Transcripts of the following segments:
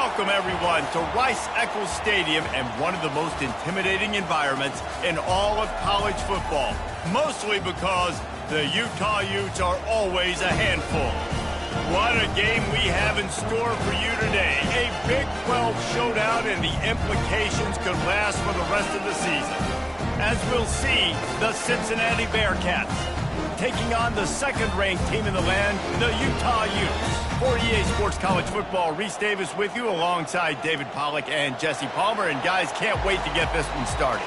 Welcome, everyone, to Rice-Eccles Stadium and one of the most intimidating environments in all of college football, mostly because the Utah Utes are always a handful. What a game we have in store for you today. A Big 12 showdown, and the implications could last for the rest of the season. As we'll see, the Cincinnati Bearcats taking on the second-ranked team in the land, the Utah Utes. For EA Sports College Football, Reese Davis with you alongside David Pollack and Jesse Palmer. And guys, can't wait to get this one started.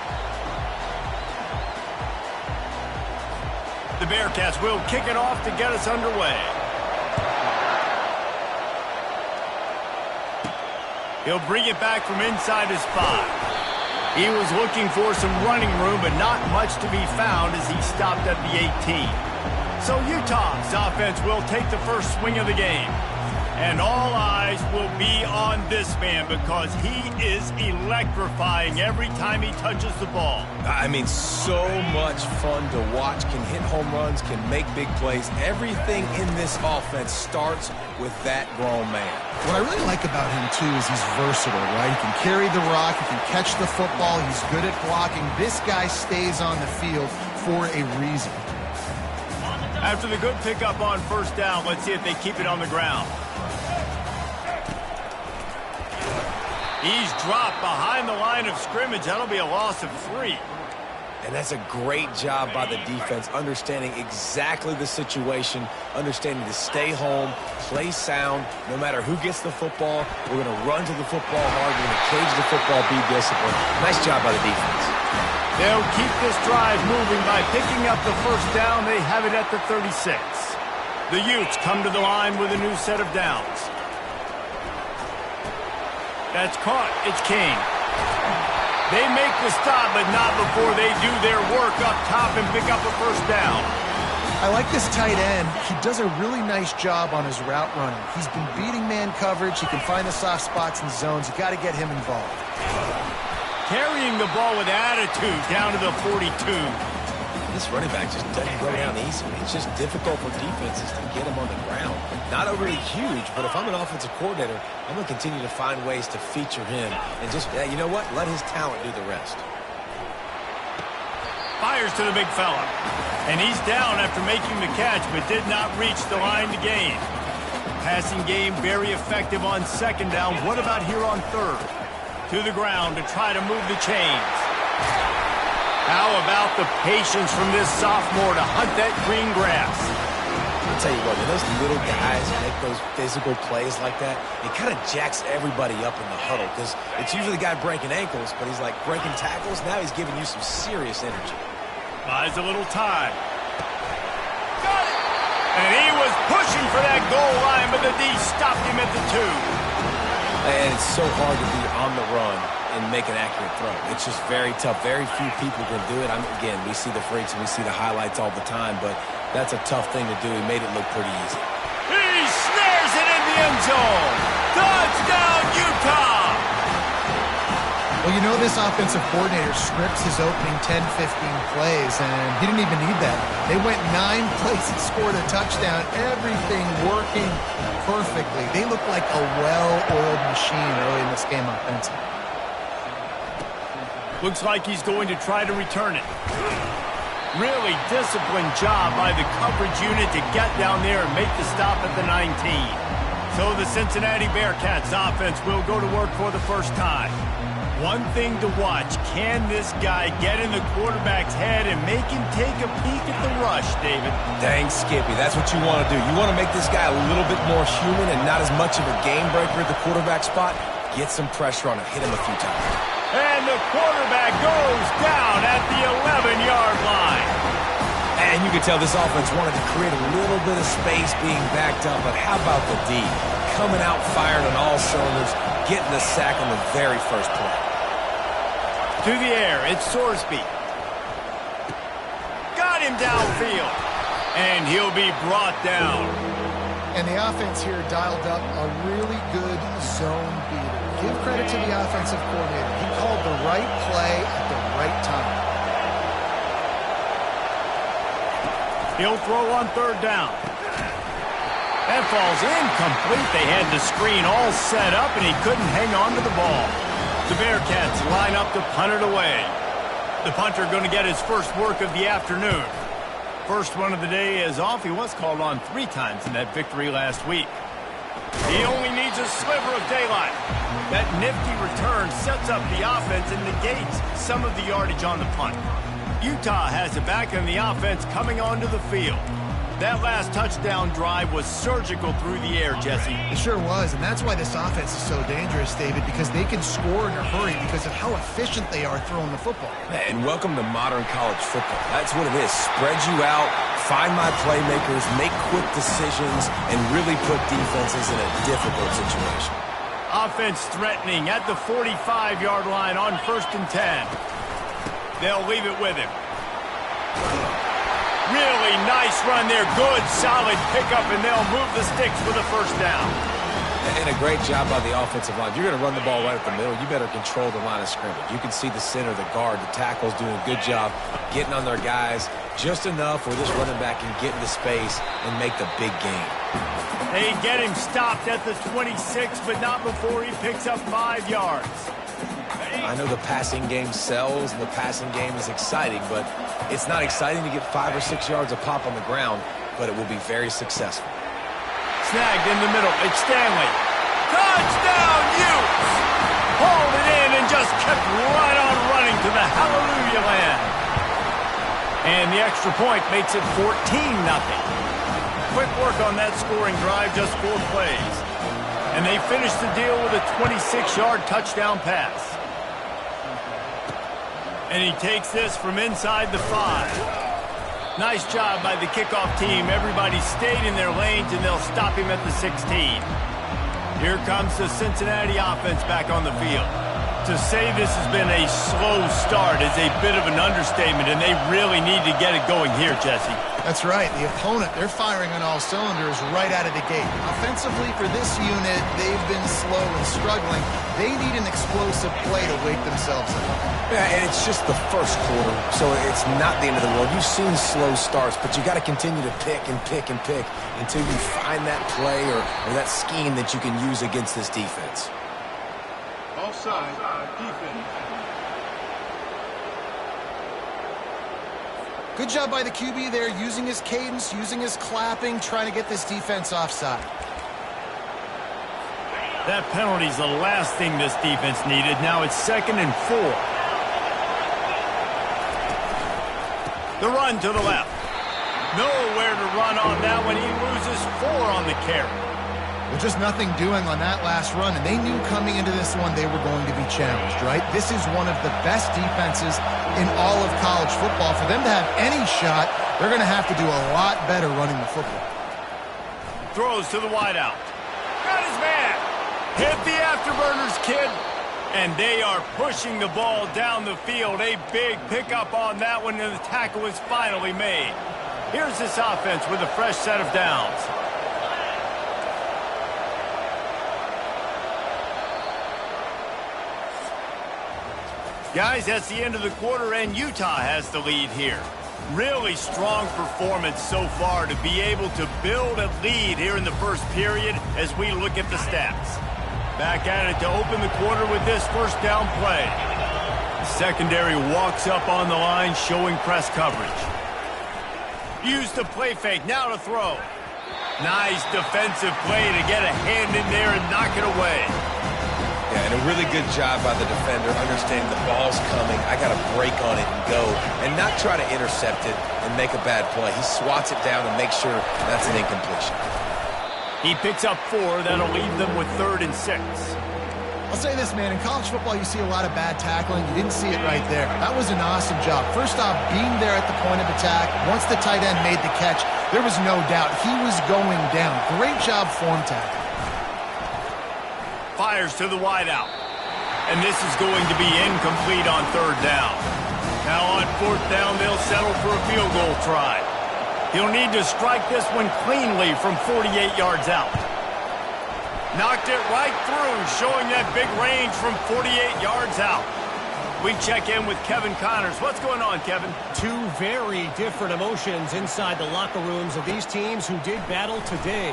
The Bearcats will kick it off to get us underway. He'll bring it back from inside his 5. He was looking for some running room, but not much to be found as he stopped at the 18. So Utah's offense will take the first swing of the game. And all eyes will be on this man because he is electrifying every time he touches the ball. I mean, so much fun to watch. Can hit home runs, can make big plays. Everything in this offense starts with that grown man. What I really like about him, too, is he's versatile, right? He can carry the rock, he can catch the football, he's good at blocking. This guy stays on the field for a reason. After the good pickup on first down, let's see if they keep it on the ground. He's dropped behind the line of scrimmage. That'll be a loss of 3. And that's a great job by the defense, understanding exactly the situation, understanding to stay home, play sound. No matter who gets the football, we're going to run to the football hard. We're going to cage the football, be disciplined. Nice job by the defense. They'll keep this drive moving by picking up the first down. They have it at the 36. The Utes come to the line with a new set of downs. That's caught. It's Kane. They make the stop, but not before they do their work up top and pick up a first down. I like this tight end. He does a really nice job on his route running. He's been beating man coverage. He can find the soft spots and zones. You got to get him involved. Carrying the ball with attitude down to the 42. This running back just doesn't go down easy. It's just difficult for defenses to get him on the ground. Not overly huge, but if I'm an offensive coordinator, I'm going to continue to find ways to feature him and just, you know what, let his talent do the rest. Fires to the big fella. And he's down after making the catch, but did not reach the line to gain. Passing game very effective on second down. What about here on third? To the ground to try to move the chains. How about the patience from this sophomore to hunt that green grass? I'll tell you what, when those little guys make those physical plays like that, it kind of jacks everybody up in the huddle because it's usually the guy breaking ankles, but he's like breaking tackles. Now he's giving you some serious energy. Buys a little time. Got it! And he was pushing for that goal line, but the D stopped him at the 2. And it's so hard to be on the run and make an accurate throw. It's just very tough. Very few people can do it. Again, we see the freaks and we see the highlights all the time, but that's a tough thing to do. He made it look pretty easy. He snares it in the end zone. Touchdown, Utah! Well, you know this offensive coordinator scripts his opening 10, 15 plays, and he didn't even need that. They went 9 plays and scored a touchdown. Everything working perfectly. They look like a well-oiled machine early in this game offensively. Looks like he's going to try to return it. Really disciplined job by the coverage unit to get down there and make the stop at the 19. So the Cincinnati Bearcats offense will go to work for the first time. One thing to watch, can this guy get in the quarterback's head and make him take a peek at the rush, David? Dang, Skippy, that's what you want to do. You want to make this guy a little bit more human and not as much of a game breaker at the quarterback spot. Get some pressure on him, hit him a few times. And the quarterback goes down at the 11-yard line. And you can tell this offense wanted to create a little bit of space being backed up, but how about the D? Coming out firing on all cylinders, getting the sack on the very first play. To the air, it's Sorsby. Got him downfield. And he'll be brought down. And the offense here dialed up a really good zone beater. Give credit to the offensive coordinator. He called the right play at the right time. He'll throw on third down. That falls incomplete. They had the screen all set up, and he couldn't hang on to the ball. The Bearcats line up to punt it away. The punter going to get his first work of the afternoon. First one of the day is off. He was called on 3 times in that victory last week. He only needs a sliver of daylight. That nifty return sets up the offense and negates some of the yardage on the punt. Utah has it back, and the offense coming onto the field. That last touchdown drive was surgical through the air, Jesse. It sure was, and that's why this offense is so dangerous, David, because they can score in a hurry because of how efficient they are throwing the football. And welcome to modern college football. That's what it is. Spread you out, find my playmakers, make quick decisions, and really put defenses in a difficult situation. Offense threatening at the 45-yard line on 1st and 10. They'll leave it with him. Really nice run there. Good, solid pickup, and they'll move the sticks for the first down. And a great job by the offensive line. You're going to run the ball right at the middle. You better control the line of scrimmage. You can see the center, the guard, the tackles doing a good job getting on their guys just enough where this running back can get into space and make the big gain. They get him stopped at the 26, but not before he picks up 5 yards. I know the passing game sells and the passing game is exciting, but it's not exciting to get 5 or 6 yards of pop on the ground, but it will be very successful. Snagged in the middle. It's Stanley. Touchdown, Utes! Hauled it in and just kept right on running to the hallelujah land. And the extra point makes it 14-0. Quick work on that scoring drive, just 4 plays. And they finish the deal with a 26-yard touchdown pass. And he takes this from inside the 5. Nice job by the kickoff team. Everybody stayed in their lanes, and they'll stop him at the 16. Here comes the Cincinnati offense back on the field. To say this has been a slow start is a bit of an understatement, and they really need to get it going here, Jesse. That's right. The opponent, they're firing on all cylinders right out of the gate. Offensively, for this unit, they've been slow and struggling. They need an explosive play to wake themselves up. Yeah, and it's just the first quarter, so it's not the end of the world. You've seen slow starts, but you got to continue to pick and pick and pick until you find that play or that scheme that you can use against this defense. Offside, defense. Good job by the QB there, using his cadence, using his clapping, trying to get this defense offside. That penalty's the last thing this defense needed. Now it's 2nd and 4. The run to the left. Nowhere to run on that one. He loses 4 on the carry. Well, just nothing doing on that last run, and they knew coming into this one they were going to be challenged, right? This is one of the best defenses in all of college football. For them to have any shot, they're going to have to do a lot better running the football. Throws to the wideout. Got his man. Hit the afterburners, kid. And they are pushing the ball down the field. A big pickup on that one, and the tackle is finally made. Here's this offense with a fresh set of downs. Guys, that's the end of the quarter, and Utah has the lead here. Really strong performance so far to be able to build a lead here in the first period as we look at the stats. Back at it to open the quarter with this first down play. The secondary walks up on the line, showing press coverage. Used the play fake, now to throw. Nice defensive play to get a hand in there and knock it away. Yeah, and a really good job by the defender, understanding the ball's coming. I got to break on it and go, and not try to intercept it and make a bad play. He swats it down and makes sure that's an incompletion. He picks up 4. That'll leave them with 3rd and 6. I'll say this, man. In college football, you see a lot of bad tackling. You didn't see it right there. That was an awesome job. First off, being there at the point of attack. Once the tight end made the catch, there was no doubt he was going down. Great job form tackling. Fires to the wideout. And this is going to be incomplete on 3rd down. Now on 4th down, they'll settle for a field goal try. He'll need to strike this one cleanly from 48 yards out. Knocked it right through, showing that big range from 48 yards out. We check in with Kevin Connors. What's going on, Kevin? 2 very different emotions inside the locker rooms of these teams who did battle today.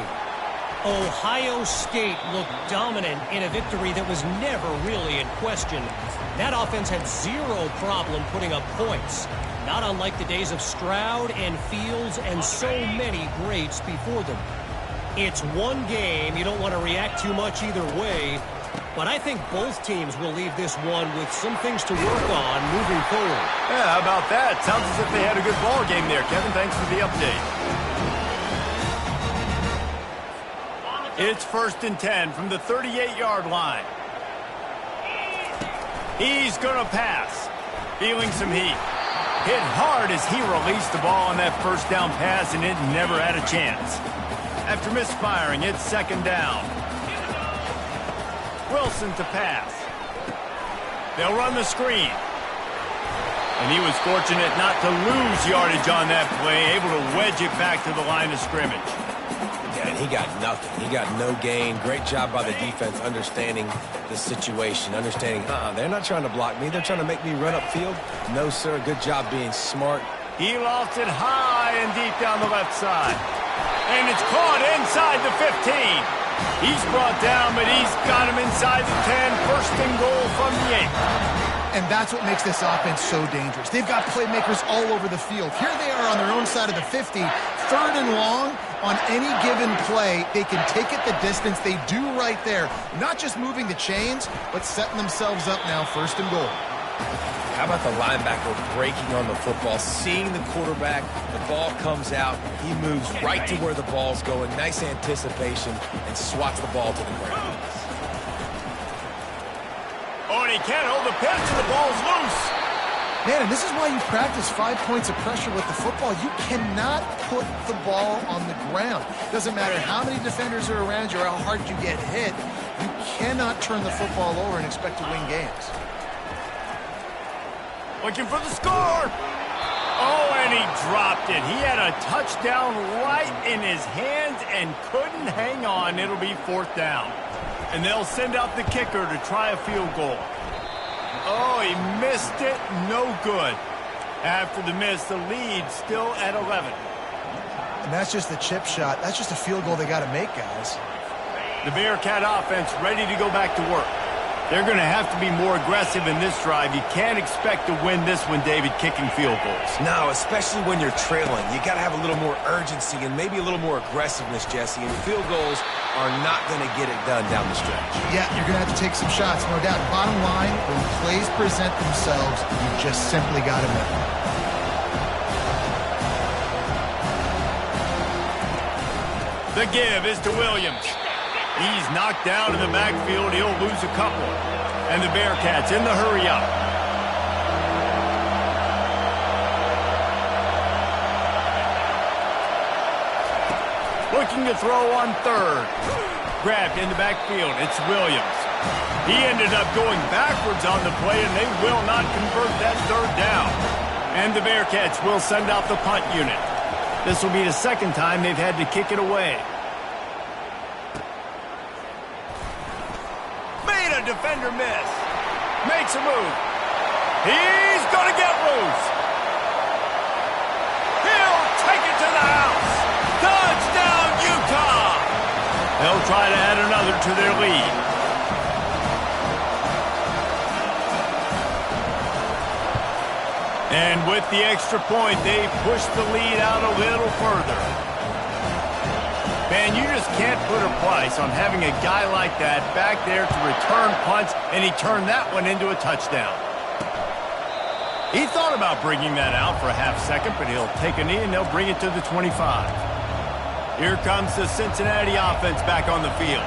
Ohio State looked dominant in a victory that was never really in question. That offense had zero problem putting up points, not unlike the days of Stroud and Fields and so many greats before them. It's one game. You don't want to react too much either way, but I think both teams will leave this one with some things to work on moving forward. Yeah, how about that? Sounds as if they had a good ball game there. Kevin, thanks for the update. It's 1st and 10 from the 38-yard line. He's going to pass. Feeling some heat. Hit hard as he released the ball on that first down pass, and it never had a chance. After misfiring, it's 2nd down. Wilson to pass. They'll run the screen. And he was fortunate not to lose yardage on that play, able to wedge it back to the line of scrimmage. Yeah, and he got nothing. He got no gain. Great job by the defense understanding the situation, understanding, they're not trying to block me. They're trying to make me run upfield. No, sir. Good job being smart. He lost it high and deep down the left side. And it's caught inside the 15. He's brought down, but he's got him inside the 10. 1st and goal from the 8. And that's what makes this offense so dangerous. They've got playmakers all over the field. Here they are on their own side of the 50. 3rd and long, on any given play, they can take it the distance. They do right there. Not just moving the chains, but setting themselves up now 1st and goal. How about the linebacker breaking on the football, seeing the quarterback, the ball comes out, he moves right to where the ball's going, nice anticipation, and swats the ball to the ground. Oh, and he can't hold the pitch, and the ball's loose. Man, and this is why you practice 5 points of pressure with the football. You cannot put the ball on the ground. Doesn't matter how many defenders are around you or how hard you get hit. You cannot turn the football over and expect to win games. Looking for the score. Oh, and he dropped it. He had a touchdown right in his hands and couldn't hang on. It'll be 4th down. And they'll send out the kicker to try a field goal. Oh, he missed it. No good. After the miss, the lead still at 11. And that's just the chip shot. That's just a field goal they got to make, guys. The Bearcat offense ready to go back to work. They're going to have to be more aggressive in this drive. You can't expect to win this one, David, kicking field goals. No, especially when you're trailing. You got to have a little more urgency and maybe a little more aggressiveness, Jesse. And field goals are not going to get it done down the stretch. Yeah, you're going to have to take some shots, no doubt. Bottom line, when plays present themselves, you just simply got to make them. The give is to Williams. He's knocked down in the backfield. He'll lose a couple. And the Bearcats in the hurry up. Looking to throw on 3rd. Grabbed in the backfield. It's Williams. He ended up going backwards on the play, and they will not convert that 3rd down. And the Bearcats will send out the punt unit. This will be the 2nd time they've had to kick it away. Defender miss. Makes a move. He's going to get loose. He'll take it to the house. Touchdown, Utah. They'll try to add another to their lead. And with the extra point, they push the lead out a little further. Man, you just can't put a price on having a guy like that back there to return punts, and he turned that one into a touchdown. He thought about bringing that out for a half second, but he'll take a knee and they'll bring it to the 25. Here comes the Cincinnati offense back on the field.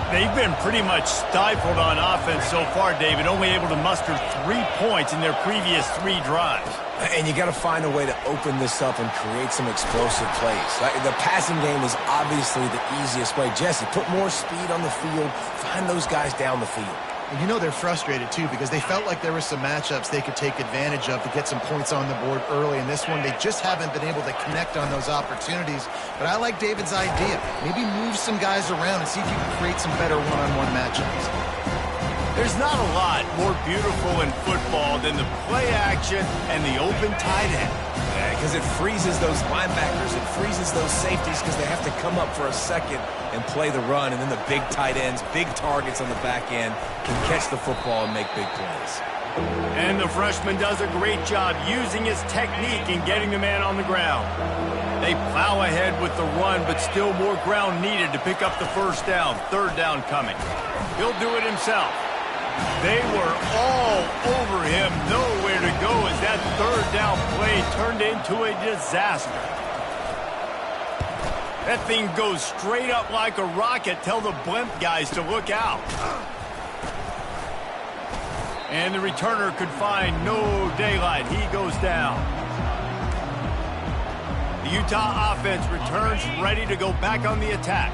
They've been pretty much stifled on offense so far, David, only able to muster 3 points in their previous 3 drives. And you got to find a way to open this up and create some explosive plays. The passing game is obviously the easiest way. Jesse, put more speed on the field. Find those guys down the field. And you know they're frustrated, too, because they felt like there were some matchups they could take advantage of to get some points on the board early. In this one, they just haven't been able to connect on those opportunities. But I like David's idea. Maybe move some guys around and see if you can create some better one-on-one matchups. There's not a lot more beautiful in football than the play action and the open tight end. Yeah, because it freezes those linebackers. It freezes those safeties because they have to come up for a second and play the run. And then the big tight ends, big targets on the back end can catch the football and make big plays. And the freshman does a great job using his technique in getting the man on the ground. They plow ahead with the run, but still more ground needed to pick up the first down. Third down coming. He'll do it himself. They were all over him, nowhere to go as that third down play turned into a disaster. That thing goes straight up like a rocket. Tell the blimp guys to look out. And the returner could find no daylight. He goes down. The Utah offense returns ready to go back on the attack.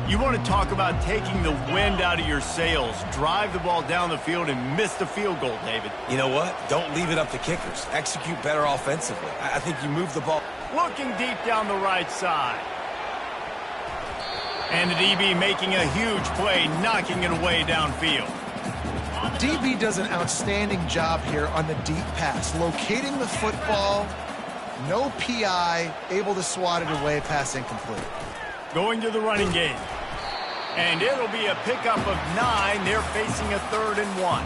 You want to talk about taking the wind out of your sails. Drive the ball down the field and miss the field goal, David. You know what? Don't leave it up to kickers. Execute better offensively. I think you move the ball. Looking deep down the right side. And the DB making a huge play, knocking it away downfield. DB does an outstanding job here on the deep pass, locating the football, no PI, able to swat it away, pass incomplete. Going to the running game. And it'll be a pickup of 9. They're facing a 3rd and 1.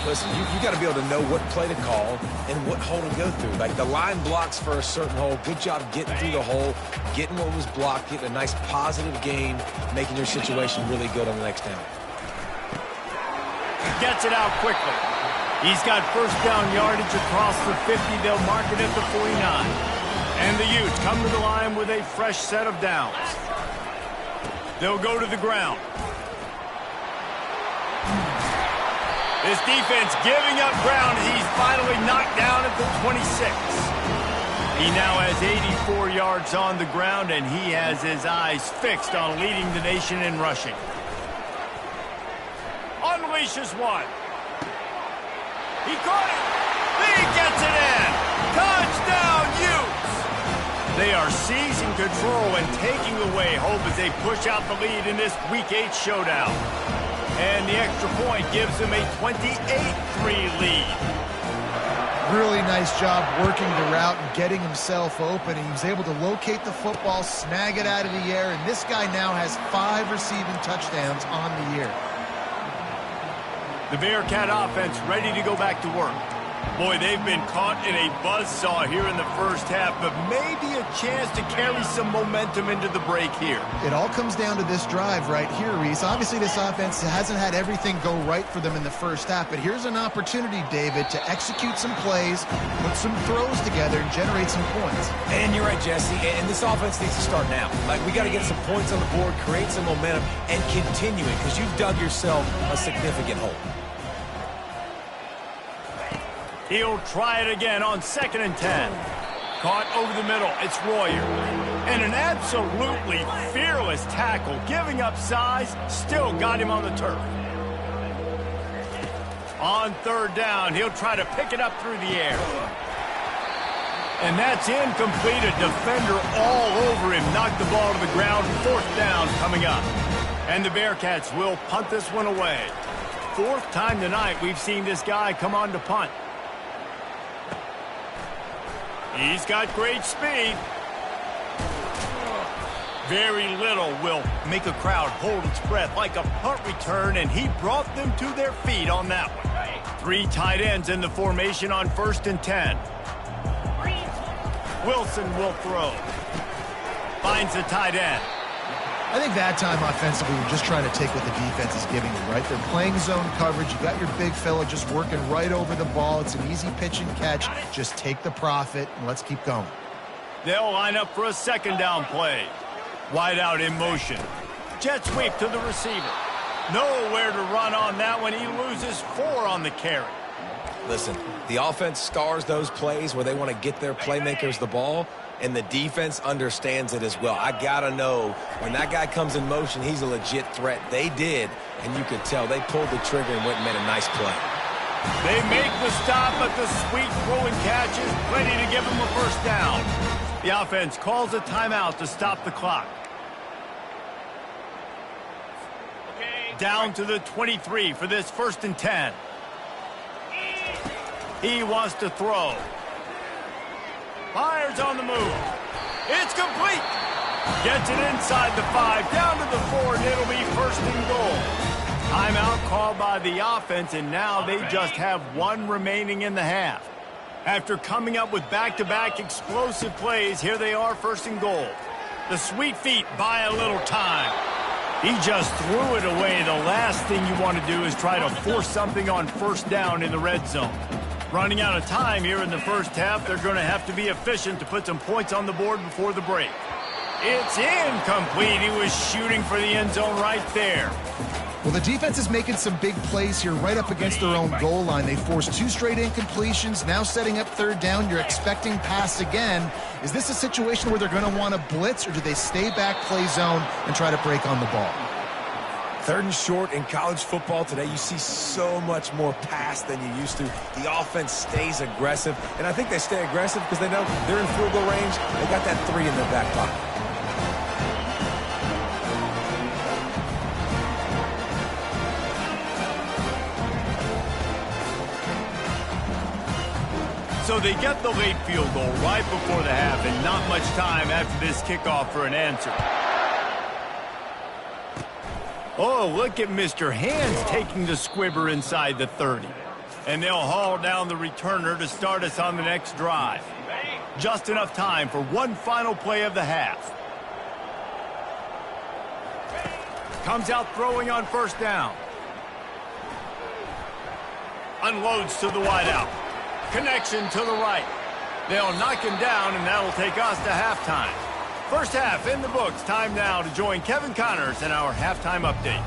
Listen, you got to be able to know what play to call and what hole to go through. Like the line blocks for a certain hole. Good job getting through the hole, getting what was blocked, getting a nice positive gain, making your situation really good on the next down. Gets it out quickly. He's got first down yardage across the 50. They'll mark it at the 49. And the Utes come to the line with a fresh set of downs. They'll go to the ground. This defense giving up ground as he's finally knocked down at the 26. He now has 84 yards on the ground, and he has his eyes fixed on leading the nation in rushing. Unleashes one. He caught it. He gets it in. Touchdown, Utes. They are seizing control and taking away hope as they push out the lead in this Week 8 showdown. And the extra point gives them a 28-3 lead. Really nice job working the route and getting himself open. He was able to locate the football, snag it out of the air, and this guy now has 5 receiving touchdowns on the year. The Bearcat offense ready to go back to work. Boy, they've been caught in a buzzsaw here in the first half, but maybe a chance to carry some momentum into the break here. It all comes down to this drive right here, Reese. Obviously, this offense hasn't had everything go right for them in the first half, but here's an opportunity, David, to execute some plays, put some throws together, and generate some points. And you're right, Jesse, and this offense needs to start now. Like, we got to get some points on the board, create some momentum, and continue it, because you've dug yourself a significant hole. He'll try it again on 2nd and 10. Caught over the middle. It's Royer. And an absolutely fearless tackle. Giving up size, still got him on the turf. On 3rd down, he'll try to pick it up through the air. And that's incomplete. A defender all over him. Knocked the ball to the ground. 4th down coming up. And the Bearcats will punt this one away. 4th time tonight we've seen this guy come on to punt. He's got great speed. Very little will make a crowd hold its breath like a punt return, and he brought them to their feet on that one. 3 tight ends in the formation on 1st and 10. Wilson will throw. Finds the tight end. I think that time offensively, we're just trying to take what the defense is giving you, right? They're playing zone coverage. You got your big fella just working right over the ball. It's an easy pitch and catch. Just take the profit, and let's keep going. They'll line up for a 2nd down play. Wide out in motion. Jet sweep to the receiver. Nowhere to run on that one. He loses 4 on the carry. Listen, the offense scars those plays where they want to get their playmakers the ball, and the defense understands it as well. I got to know when that guy comes in motion, he's a legit threat. They did, and you could tell. They pulled the trigger and went and made a nice play. They make the stop, but the sweet throwing catch is plenty to give them a 1st down. The offense calls a timeout to stop the clock. down to the 23 for this 1st and 10. He wants to throw. Fires on the move. It's complete. Gets it inside the 5, down to the 4, and it'll be 1st and goal. Timeout called by the offense, and now they just have 1 remaining in the half. After coming up with back-to-back explosive plays, here they are 1st and goal. The sweet feet buy a little time. He just threw it away. The last thing you want to do is try to force something on 1st down in the red zone. Running out of time here in the 1st half, they're going to have to be efficient to put some points on the board before the break. It's incomplete. He was shooting for the end zone right there. Well, the defense is making some big plays here right up against their own goal line. They forced 2 straight incompletions, now setting up 3rd down. You're expecting pass again. Is this a situation where they're going to want to blitz, or do they stay back, play zone, and try to break on the ball? 3rd and short in college football today, you see so much more pass than you used to. The offense stays aggressive, and I think they stay aggressive because they know they're in field goal range. They got that 3 in their back pocket. So they get the late field goal right before the half, and not much time after this kickoff for an answer. Oh, look at Mr. Hands taking the squibber inside the 30. And they'll haul down the returner to start us on the next drive. Just enough time for 1 final play of the half. Comes out throwing on 1st down. Unloads to the wideout. Connection to the right. They'll knock him down, and that'll take us to halftime. 1st half in the books. Time now to join Kevin Connors in our halftime update.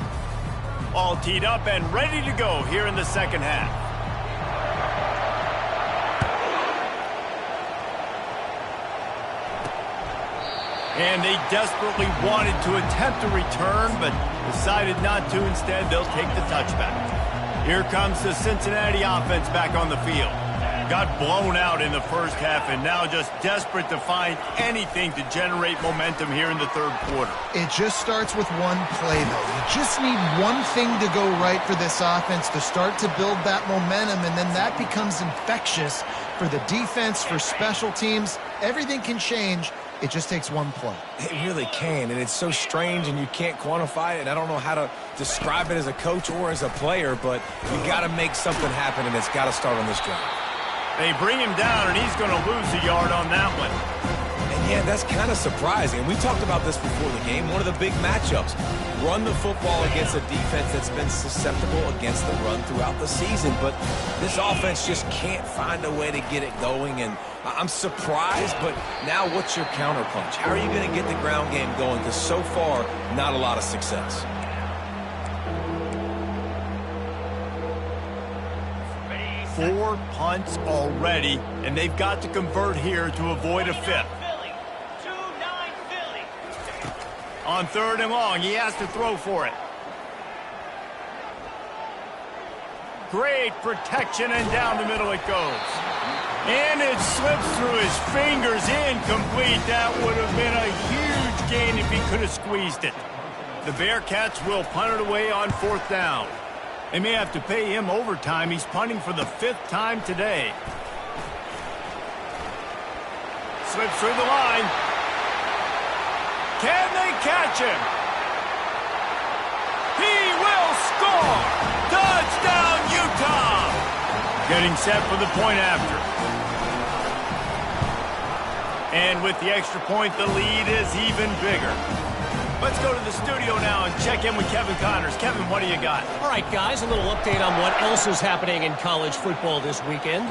All teed up and ready to go here in the 2nd half. And they desperately wanted to attempt a return, but decided not to. Instead, they'll take the touchback. Here comes the Cincinnati offense back on the field. Got blown out in the 1st half, and now just desperate to find anything to generate momentum here in the 3rd quarter. It just starts with 1 play, though. You just need 1 thing to go right for this offense to start to build that momentum, and then that becomes infectious for the defense, for special teams. Everything can change. It just takes 1 play. It really can, and it's so strange, and you can't quantify it, and I don't know how to describe it as a coach or as a player, but you got to make something happen, and it's got to start on this drive. They bring him down, and he's going to lose a yard on that one. And, yeah, that's kind of surprising. We talked about this before the game. One of the big matchups. Run the football against a defense that's been susceptible against the run throughout the season. But this offense just can't find a way to get it going. And I'm surprised, but now what's your counterpunch? How are you going to get the ground game going? Because so far, not a lot of success. Four punts already, and they've got to convert here to avoid a 5th. On 3rd and long, he has to throw for it. Great protection, and down the middle it goes. And it slips through his fingers, incomplete. That would have been a huge gain if he could have squeezed it. The Bearcats will punt it away on 4th down. They may have to pay him overtime. He's punting for the 5th time today. Slips through the line. Can they catch him? He will score! Touchdown, Utah! Getting set for the point after. And with the extra point, the lead is even bigger. Let's go to the studio now and check in with Kevin Connors. Kevin, what do you got? All right, guys, a little update on what else is happening in college football this weekend.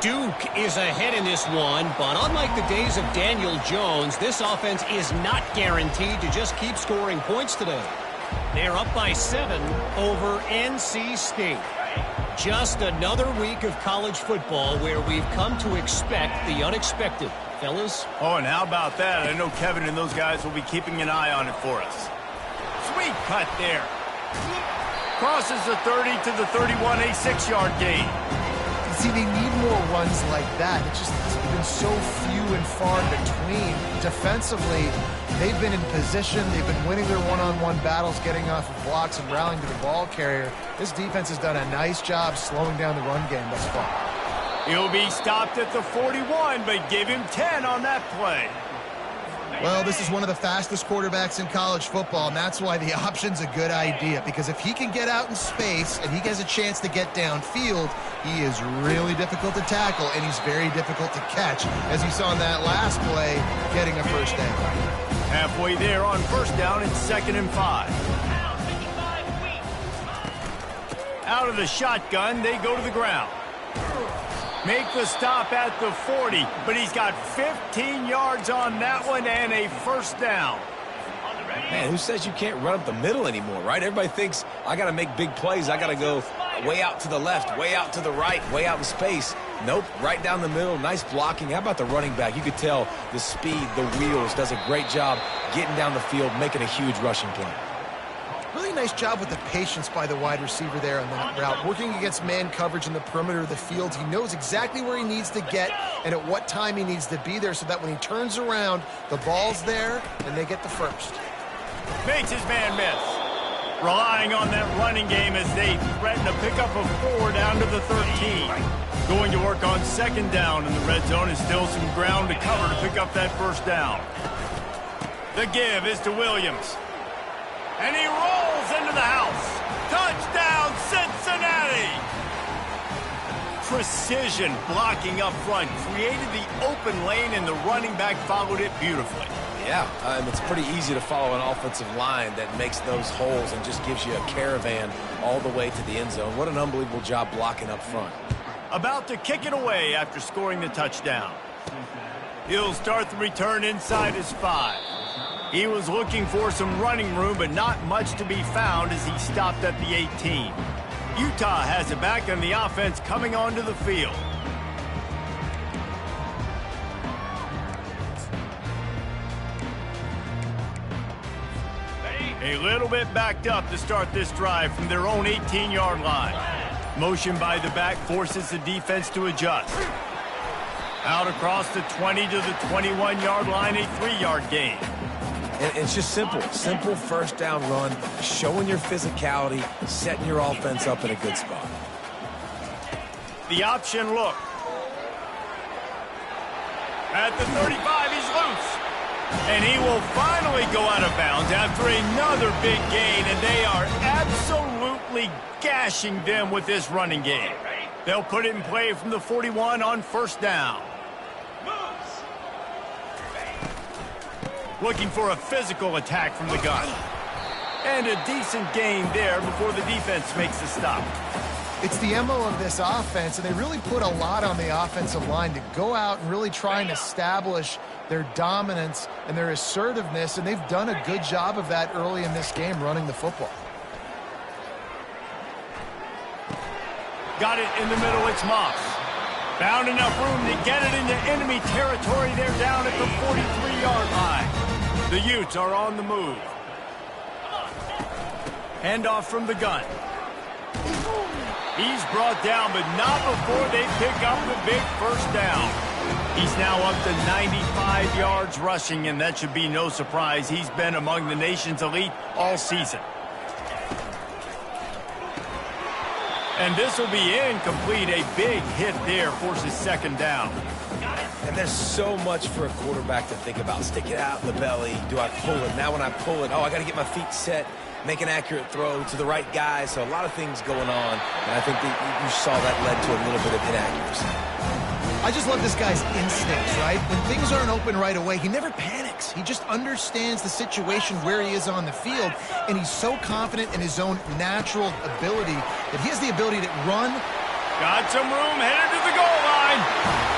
Duke is ahead in this one, but unlike the days of Daniel Jones, this offense is not guaranteed to just keep scoring points today. They're up by 7 over NC State. Just another week of college football where we've come to expect the unexpected. Fellas? Oh, and how about that? I know Kevin and those guys will be keeping an eye on it for us. Sweet cut there. Crosses the 30 to the 31, a 6-yard gain. See, they need more runs like that. It's just been so few and far between. Defensively, they've been in position. They've been winning their one-on-one battles, getting off of blocks and rallying to the ball carrier. This defense has done a nice job slowing down the run game thus far. He'll be stopped at the 41, but give him 10 on that play. Well, this is one of the fastest quarterbacks in college football, and that's why the option's a good idea, because if he can get out in space and he has a chance to get downfield, he is really difficult to tackle, and he's very difficult to catch, as you saw in that last play, getting a first down. Halfway there on first down and 2nd and 5. Out of the shotgun, they go to the ground. Make the stop at the 40, but he's got 15 yards on that one and a first down. Man, who says you can't run up the middle anymore, right? Everybody thinks, I got to make big plays. I got to go way out to the left, way out to the right, way out in space. Nope, right down the middle, nice blocking. How about the running back? You could tell the speed, the wheels, does a great job getting down the field, making a huge rushing play. Really nice job with the patience by the wide receiver there on that route. Working against man coverage in the perimeter of the field. He knows exactly where he needs to get and at what time he needs to be there so that when he turns around, the ball's there and they get the first. Makes his man miss. Relying on that running game as they threaten to pick up a 4 down to the 13. Going to work on 2nd down in the red zone is still some ground to cover to pick up that first down. The give is to Williams. And he rolls into the house. Touchdown, Cincinnati! Precision blocking up front created the open lane, and the running back followed it beautifully. Yeah, it's pretty easy to follow an offensive line that makes those holes and just gives you a caravan all the way to the end zone. What an unbelievable job blocking up front. About to kick it away after scoring the touchdown. He'll start the return inside his 5. He was looking for some running room, but not much to be found as he stopped at the 18. Utah has it back, and the offense coming onto the field. A little bit backed up to start this drive from their own 18-yard line. Motion by the back forces the defense to adjust. Out across the 20 to the 21-yard line, a 3-yard gain. And it's just simple first down run, showing your physicality, setting your offense up in a good spot. The option look. At the 35, he's loose. And he will finally go out of bounds after another big gain, and they are absolutely gashing them with this running game. They'll put it in play from the 41 on first down. Looking for a physical attack from the gun. And a decent gain there before the defense makes the stop. It's the MO of this offense, and they really put a lot on the offensive line to go out and really try and establish their dominance and their assertiveness, and they've done a good job of that early in this game running the football. Got it in the middle, it's Moss. Found enough room to get it into enemy territory. They're down at the 43-yard line. The Utes are on the move. Handoff from the gun. He's brought down, but not before they pick up the big first down. He's now up to 95 yards rushing, and that should be no surprise. He's been among the nation's elite all season. And this will be incomplete. A big hit there forces 2nd down. And there's so much for a quarterback to think about. Stick it out in the belly. Do I pull it? Now when I pull it, I got to get my feet set, make an accurate throw to the right guy. So a lot of things going on. And I think that you saw that led to a little bit of inaccuracy. I just love this guy's instincts, right? When things aren't open right away, he never panics. He just understands the situation where he is on the field, and he's so confident in his own natural ability that he has the ability to run. Got some room, headed to the goal line.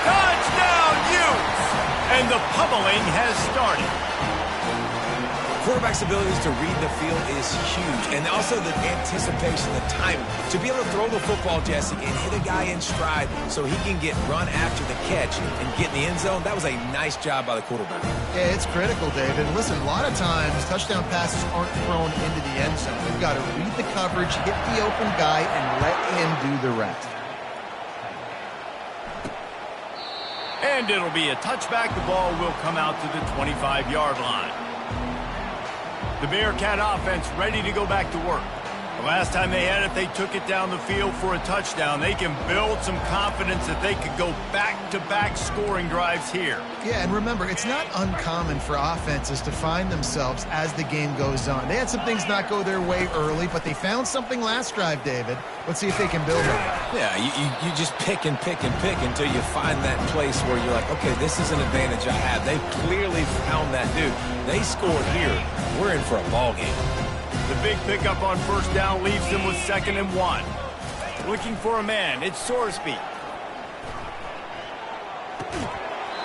Touchdown, Utes! And the pummeling has started. Quarterback's abilities to read the field is huge, and also the anticipation, the timing. To be able to throw the football, Jesse, and hit a guy in stride so he can get run after the catch and get in the end zone, that was a nice job by the quarterback. Yeah, it's critical, David. Listen, a lot of times touchdown passes aren't thrown into the end zone. You've got to read the coverage, hit the open guy, and let him do the rest. And it'll be a touchback. The ball will come out to the 25-yard line. The Bearcat offense ready to go back to work. The last time they had it, they took it down the field for a touchdown. They can build some confidence that they could go back-to-back scoring drives here. Yeah, and remember, it's not uncommon for offenses to find themselves as the game goes on. They had some things not go their way early, but they found something last drive, David. Let's see if they can build on it. Yeah, you just pick and pick and pick until you find that place where you're like, okay, this is an advantage I have. They clearly found that dude. They scored here. We're in for a ball game. The big pickup on first down leaves them with 2nd and 1. Looking for a man. It's Sorsby.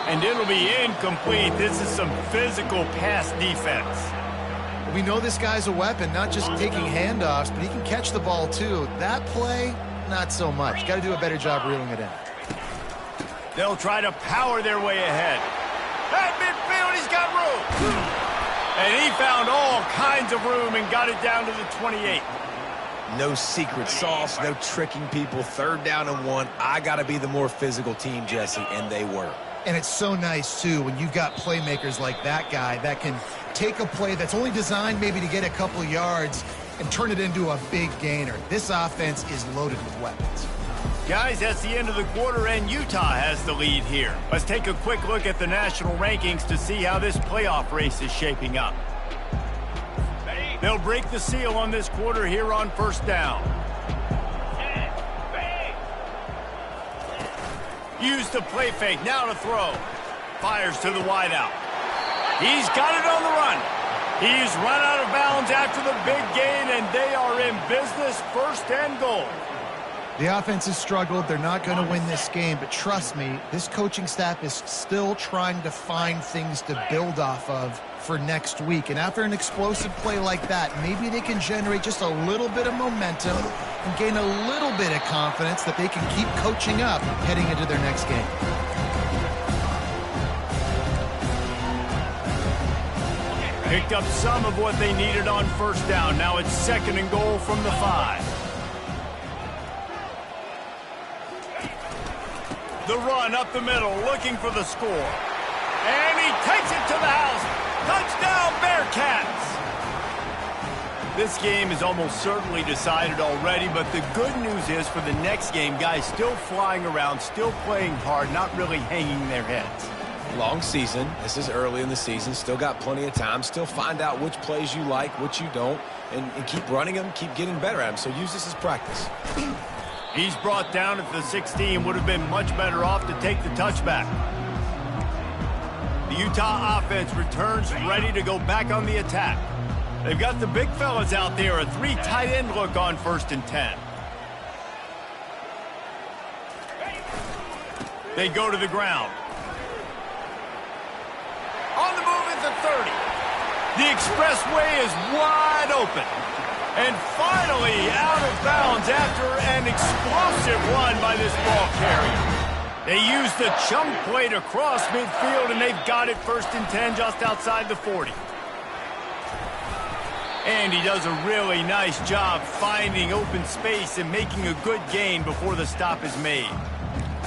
And it'll be incomplete. This is some physical pass defense. We know this guy's a weapon, not just taking handoffs, but he can catch the ball too. That play, not so much. Got to do a better job reeling it in. They'll try to power their way ahead. At midfield, he's got room. And he found all kinds of room and got it down to the 28. No secret sauce, no tricking people. 3rd down and 1. I got to be the more physical team, Jesse, and they were. And it's so nice, too, when you've got playmakers like that guy that can take a play that's only designed maybe to get a couple of yards and turn it into a big gainer. This offense is loaded with weapons. Guys, that's the end of the quarter, and Utah has the lead here. Let's take a quick look at the national rankings to see how this playoff race is shaping up. They'll break the seal on this quarter here on first down. Use the play fake, now to throw. Fires to the wideout. He's got it on the run. He's run out of bounds after the big gain, and they are in business, 1st and goal. The offense has struggled. They're not going to win this game, but trust me, this coaching staff is still trying to find things to build off of for next week. And after an explosive play like that, maybe they can generate just a little bit of momentum and gain a little bit of confidence that they can keep coaching up heading into their next game. Picked up some of what they needed on first down. Now it's 2nd and goal from the 5. The run up the middle, looking for the score. And he takes it to the house. Touchdown, Bearcats! This game is almost certainly decided already, but the good news is for the next game, guys still flying around, still playing hard, not really hanging their heads. Long season. This is early in the season. Still got plenty of time. Still find out which plays you like, which you don't, and keep running them, keep getting better at them. So use this as practice. He's brought down at the 16. Would have been much better off to take the touchback. The Utah offense returns ready to go back on the attack. They've got the big fellas out there. A 3 tight end look on 1st and 10. They go to the ground. On the move at the 30. The expressway is wide open. And finally out of bounds after an explosive run by this ball carrier. They use the chunk play to cross midfield, and they've got it 1st and 10 just outside the 40. And he does a really nice job finding open space and making a good gain before the stop is made.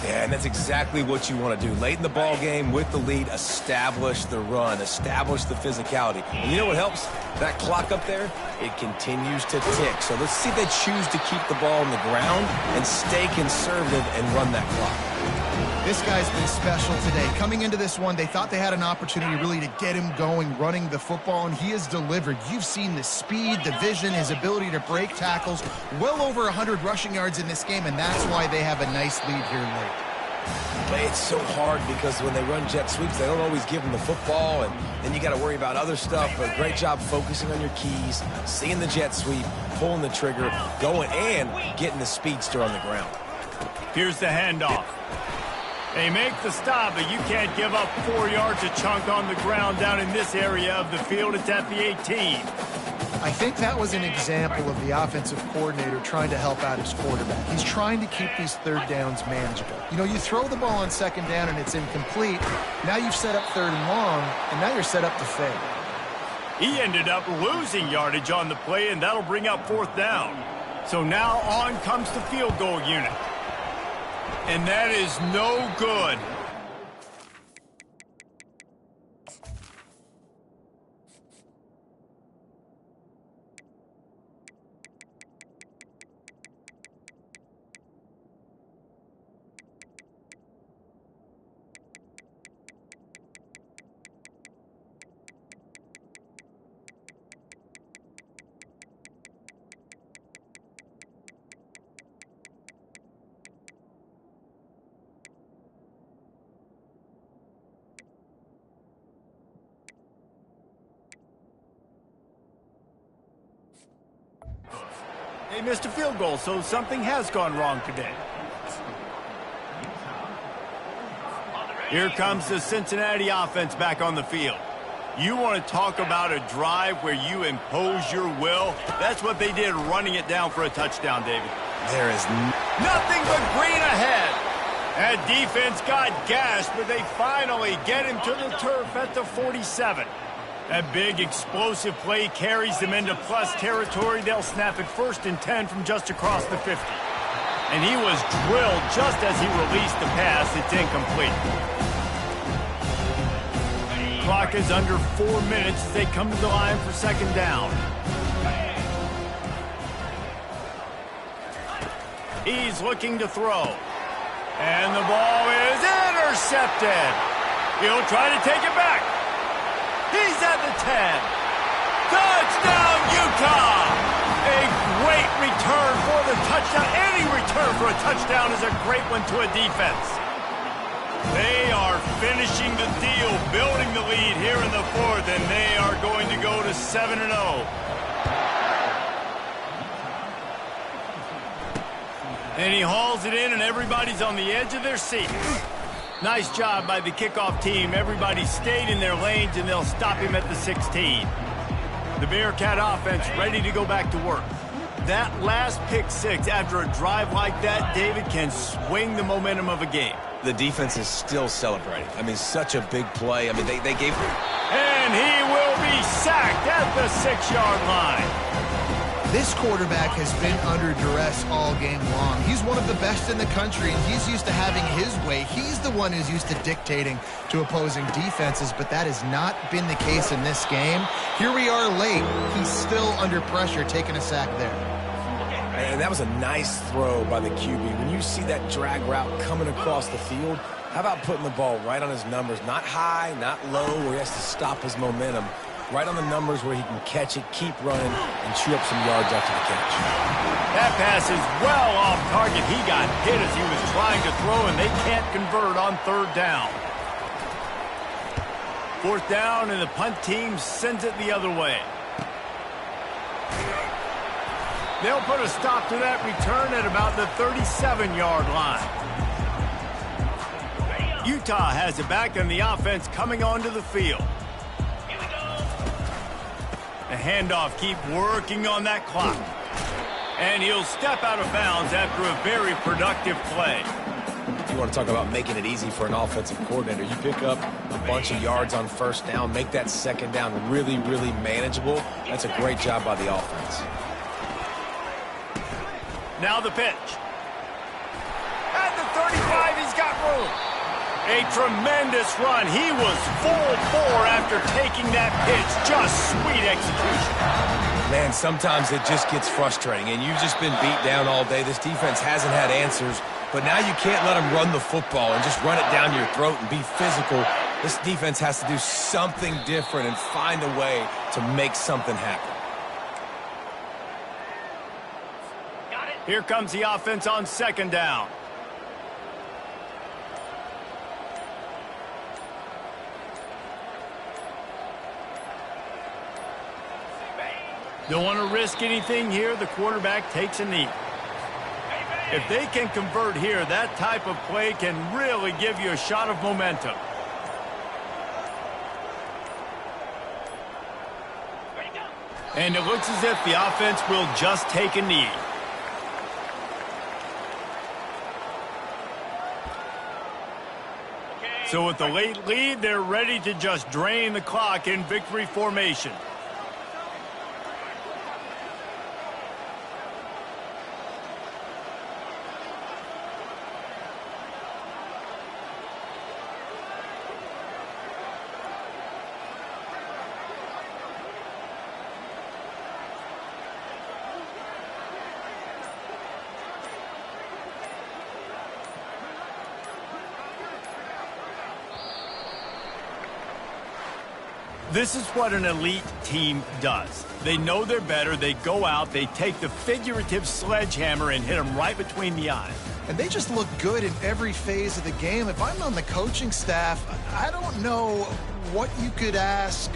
Yeah, and that's exactly what you want to do. Late in the ball game with the lead, establish the run, establish the physicality. And you know what helps? That clock up there, it continues to tick. So let's see if they choose to keep the ball on the ground and stay conservative and run that clock. This guy's been special today. Coming into this one, they thought they had an opportunity really to get him going, running the football, and he has delivered. You've seen the speed, the vision, his ability to break tackles. Well over 100 rushing yards in this game, and that's why they have a nice lead here late. But it's so hard because when they run jet sweeps, they don't always give them the football, and then you got to worry about other stuff. But great job focusing on your keys, seeing the jet sweep, pulling the trigger, going, and getting the speedster on the ground. Here's the handoff. They make the stop, but you can't give up 4 yards a chunk on the ground down in this area of the field. It's at the 18. I think that was an example of the offensive coordinator trying to help out his quarterback. He's trying to keep these 3rd downs manageable. You know, you throw the ball on 2nd down and it's incomplete. Now you've set up 3rd and long, and now you're set up to fail. He ended up losing yardage on the play, and that'll bring up 4th down. So now on comes the field goal unit. And that is no good. They missed a field goal, so something has gone wrong today. Here comes the Cincinnati offense back on the field. You want to talk about a drive where you impose your will? That's what they did, running it down for a touchdown, David. There is nothing but green ahead. That defense got gashed, but they finally get him to the turf at the 47. That big explosive play carries them into plus territory. They'll snap it 1st and 10 from just across the 50. And he was drilled just as he released the pass. It's incomplete. Clock is under 4 minutes as they come to the line for 2nd down. He's looking to throw. And the ball is intercepted. He'll try to take it back. He's at the 10. Touchdown, Utah! A great return for the touchdown. Any return for a touchdown is a great one to a defense. They are finishing the deal, building the lead here in the 4th, and they are going to go to 7-0. And he hauls it in, and everybody's on the edge of their seat. Nice job by the kickoff team. Everybody stayed in their lanes, and they'll stop him at the 16. The Bearcat offense ready to go back to work. That last pick 6 after a drive like that, David, can swing the momentum of a game. The defense is still celebrating. I mean, such a big play. I mean, they gave... And he will be sacked at the 6-yard line. This quarterback has been under duress all game long. He's one of the best in the country, and he's used to having his way. He's the one who's used to dictating to opposing defenses, but that has not been the case in this game. Here we are late. He's still under pressure, taking a sack there. And that was a nice throw by the QB. When you see that drag route coming across the field, how about putting the ball right on his numbers? Not high, not low, where he has to stop his momentum. Right on the numbers where he can catch it, keep running, and chew up some yards after the catch. That pass is well off target. He got hit as he was trying to throw, and they can't convert on 3rd down. 4th down, and the punt team sends it the other way. They'll put a stop to that return at about the 37-yard line. Utah has it back, and the offense coming onto the field. The handoff, keep working on that clock. And he'll step out of bounds after a very productive play. If you want to talk about making it easy for an offensive coordinator, you pick up a bunch of yards on 1st down, make that 2nd down really, really manageable. That's a great job by the offense. Now the pitch. At the 35, he's got room. A tremendous run. He was full bore after taking that pitch. Just sweet execution. Man, sometimes it just gets frustrating, and you've just been beat down all day. This defense hasn't had answers, but now you can't let them run the football and just run it down your throat and be physical. This defense has to do something different and find a way to make something happen. Here comes the offense on 2nd down. Don't want to risk anything here. The quarterback takes a knee. If they can convert here, that type of play can really give you a shot of momentum. And it looks as if the offense will just take a knee. So with the late lead, they're ready to just drain the clock in victory formation. This is what an elite team does. They know they're better. They go out. They take the figurative sledgehammer and hit them right between the eyes. And they just look good in every phase of the game. If I'm on the coaching staff, I don't know what you could ask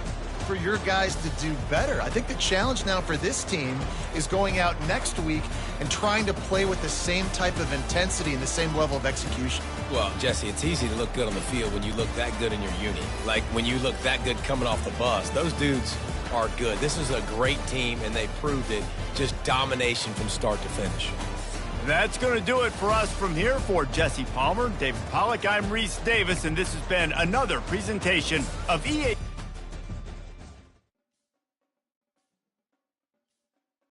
for your guys to do better. I think the challenge now for this team is going out next week and trying to play with the same type of intensity and the same level of execution. Well, Jesse, it's easy to look good on the field when you look that good in your uni. Like when you look that good coming off the bus. Those dudes are good. This is a great team, and they proved it. Just domination from start to finish. That's going to do it for us from here. For Jesse Palmer, David Pollack, I'm Reese Davis, and this has been another presentation of EA.